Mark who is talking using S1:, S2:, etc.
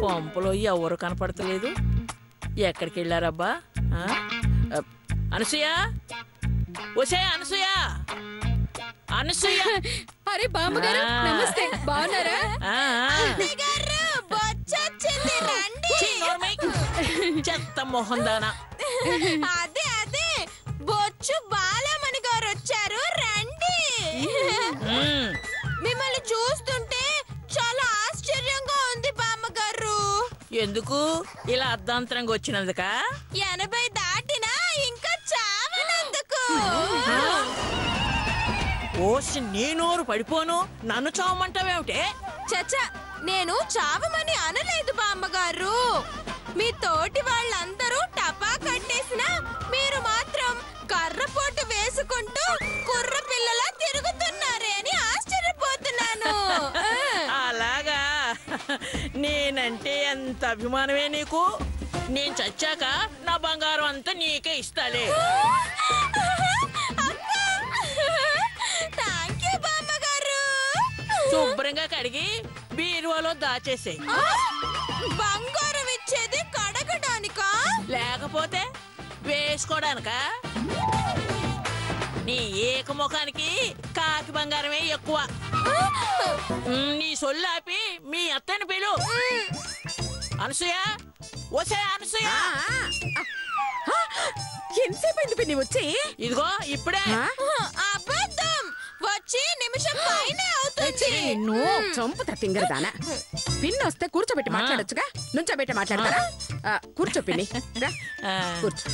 S1: పంపులో ఎవరు కనపడతలేదు. ఎక్కడికి వెళ్ళారబ్బా? అనసూయ, ఒసే అనసూయ, అనసూయ.
S2: అరే బామ్మగారు నమస్తే, బాగున్నారా?
S1: చెత్త మొహం దానా.
S3: అదే అదే బొచ్చు బాలమణి గారు వచ్చారు, రండి. మిమ్మల్ని చూస్తుంటే చాలా ఆశ్చర్యంగా ఉంది బామ్మగారు.
S1: ఎందుకు ఇలా అర్ధాంతరంగా వచ్చినందుక?
S3: 80 దాటినా ఇంకా చావనందుకు.
S1: ఓసి నేనోరు పడిపోను, నన్ను చావమంటావేమిటే?
S3: చచ్చా, నేను చావమని అనలేదు బామ్మగారు. మీ తోటి వాళ్ళందరూ టపా కట్టేసినా మీరు మాత్రం కర్రపోటు వేసుకుంటూ కుర్ర పిల్లలా తిరుగుతున్నారే అని ఆశ్చర్యపోతున్నాను.
S1: అలాగా? నేనంటే ఎంత అభిమానమే నీకు. నేను చచ్చాక నా బంగారం అంతా నీకే ఇస్తాలే. శుభ్రంగా కడిగి బీరువాలో దాచేసే.
S3: బంగారం ఇచ్చేది కడగడానికా
S1: లేకపోతే వేసుకోడానికా? నీ ఏకముఖానికి కాకి బంగారమే ఎక్కువ. నీ సొల్లాపి మీ అత్తని పిలు. అనసూయ, వసే అనసూయ.
S2: ఎంతసేపు అయింది పిన్ని వచ్చి?
S1: ఇదిగో ఇప్పుడే.
S3: అబద్ధం, వచ్చి నిమిషం పైనే అవుతుంది.
S2: చంపుతా తింగరదానా. పిన్ని వస్తే కూర్చోబెట్టి మాట్లాడొచ్చుగా, నుంచోబెట్టి మాట్లాడతారా? కూర్చో పిన్ని, కూర్చో.